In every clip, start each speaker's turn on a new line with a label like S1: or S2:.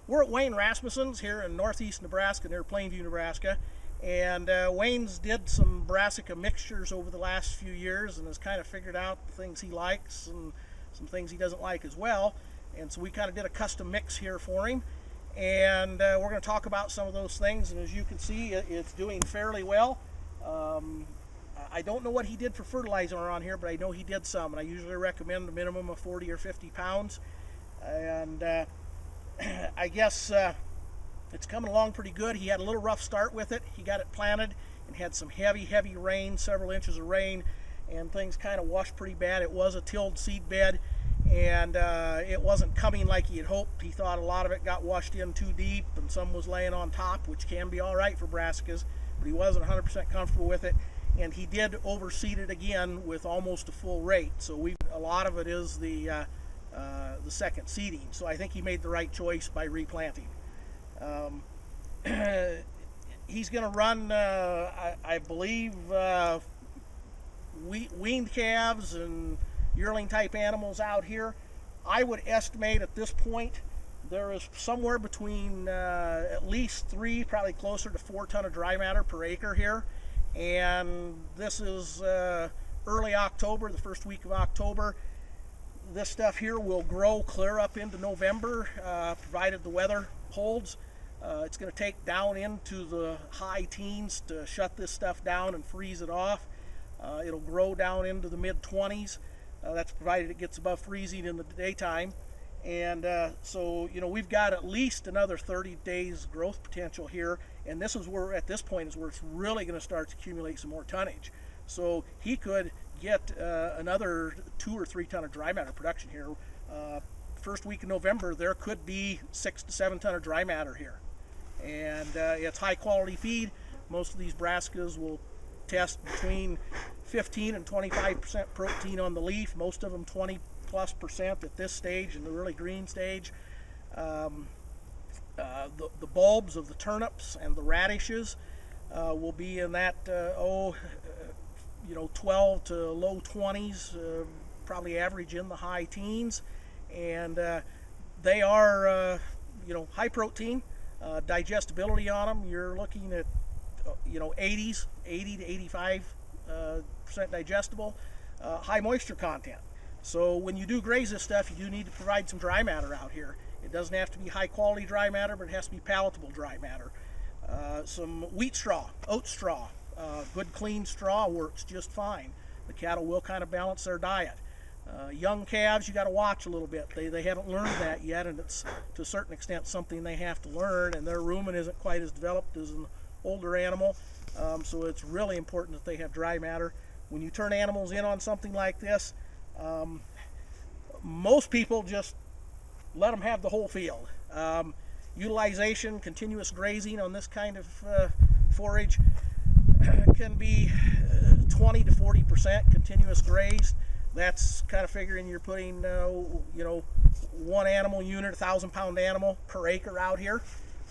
S1: We're at Wayne Rasmussen's here in northeast Nebraska, near Plainview, Nebraska. And Wayne's did some brassica mixtures over the last few years and has kind of figured out the things he likes and some things he doesn't like as well. And so we kind of did a custom mix here for him. And we're going to talk about some of those things. And as you can see, it's doing fairly well. I don't know what he did for fertilizer on here, but I know he did some. And I usually recommend a minimum of 40 or 50 pounds. And I guess it's coming along pretty good. He had a little rough start with it. He got it planted and had some heavy rain, several inches of rain, and things kind of washed pretty bad. It was a tilled seed bed, and it wasn't coming like he had hoped. He thought a lot of it got washed in too deep and some was laying on top, which can be all right for brassicas, but he wasn't 100% comfortable with it. And he did overseed it again with almost a full rate. So a lot of it is the second seeding. So I think he made the right choice by replanting. He's going to run, I believe, weaned calves and yearling type animals out here. I would estimate at this point there is somewhere between at least 3, probably closer to 4 ton of dry matter per acre here. And this is early October, the first week of October. This stuff here will grow clear up into November, provided the weather holds. It's going to take down into the high teens to shut this stuff down and freeze it off. It'll grow down into the mid-20s. That's provided it gets above freezing in the daytime. And so, you know, we've got at least another 30 days growth potential here. And this is where, at this point, is where it's really going to start to accumulate some more tonnage. So he could get another 2 or 3 ton of dry matter production here. First week of November, there could be 6 to 7 ton of dry matter here. And it's high quality feed. Most of these brassicas will test between 15 and 25% protein on the leaf. Most of them 20+% at this stage, in the really green stage. The bulbs of the turnips and the radishes will be in that 12 to low 20s, probably average in the high teens. And they are high protein. Digestibility on them, you're looking at 80 to 85% digestible. High moisture content. So when you do graze this stuff, you do need to provide some dry matter out here. It doesn't have to be high quality dry matter, but it has to be palatable dry matter. Some wheat straw, oat straw, good clean straw works just fine. The cattle will kind of balance their diet. Young calves, you got to watch a little bit. They haven't learned that yet, and it's to a certain extent something they have to learn, and their rumen isn't quite as developed as an older animal. So it's really important that they have dry matter. When you turn animals in on something like this, most people just let them have the whole field. Utilization, continuous grazing on this kind of forage can be 20 to 40% continuous grazed. That's kind of figuring you're putting, one animal unit, 1,000-pound animal per acre out here.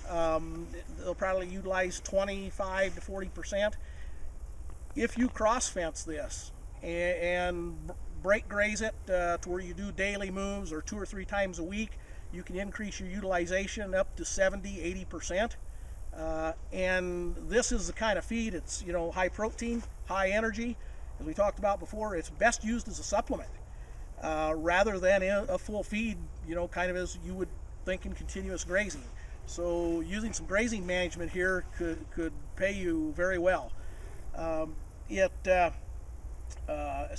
S1: They'll probably utilize 25 to 40%. If you cross fence this and break graze it to where you do daily moves or 2 or 3 times a week, you can increase your utilization up to 70–80%. And this is the kind of feed, it's high protein, high energy. As we talked about before, it's best used as a supplement rather than a full feed, kind of as you would think in continuous grazing. So using some grazing management here could pay you very well. As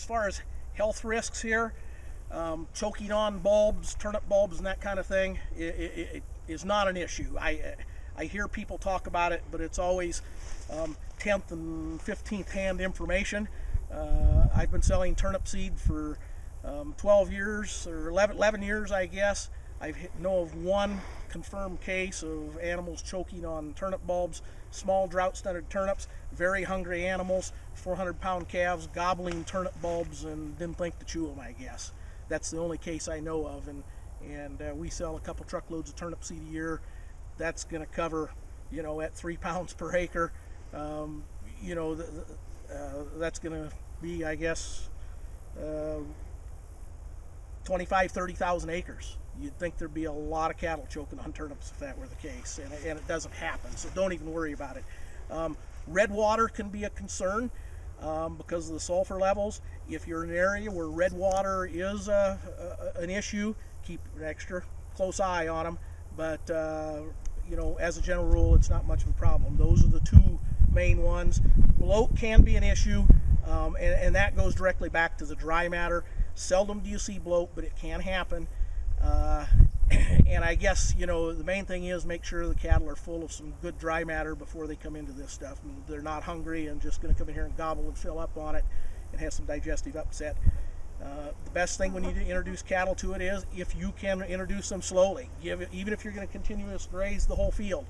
S1: far as health risks here, choking on bulbs, turnip bulbs, and that kind of thing, it is not an issue. I hear people talk about it, but it's always 10th and 15th hand information. I've been selling turnip seed for 12 years or 11 years, I guess. I know of one confirmed case of animals choking on turnip bulbs, small drought-stunted turnips, very hungry animals, 400-pound calves gobbling turnip bulbs and didn't think to chew them, I guess. That's the only case I know of, and we sell a couple truckloads of turnip seed a year. That's going to cover, at 3 pounds per acre. That's going to be, I guess, 25,000–30,000 acres, You'd think there'd be a lot of cattle choking on turnips if that were the case, and it doesn't happen, so don't even worry about it. Red water can be a concern because of the sulfur levels. If you're in an area where red water is an issue, keep an extra close eye on them, but you know, as a general rule, it's not much of a problem. Those are the two main ones. Bloat can be an issue, and that goes directly back to the dry matter. Seldom do you see bloat, but it can happen. And I guess, you know, the main thing is make sure the cattle are full of some good dry matter before they come into this stuff. And they're not hungry and just going to come in here and gobble and fill up on it and have some digestive upset. The best thing when you introduce cattle to it is if you can introduce them slowly. Even if you're going to continuously graze the whole field,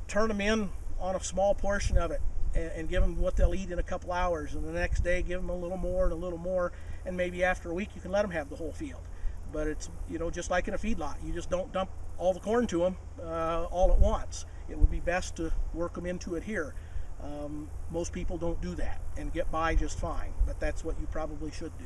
S1: turn them in on a small portion of it and give them what they'll eat in a couple hours, and the next day give them a little more and a little more, and maybe after a week you can let them have the whole field. But it's, you know, just like in a feedlot, you just don't dump all the corn to them all at once. It would be best to work them into it here. Most people don't do that and get by just fine, but that's what you probably should do.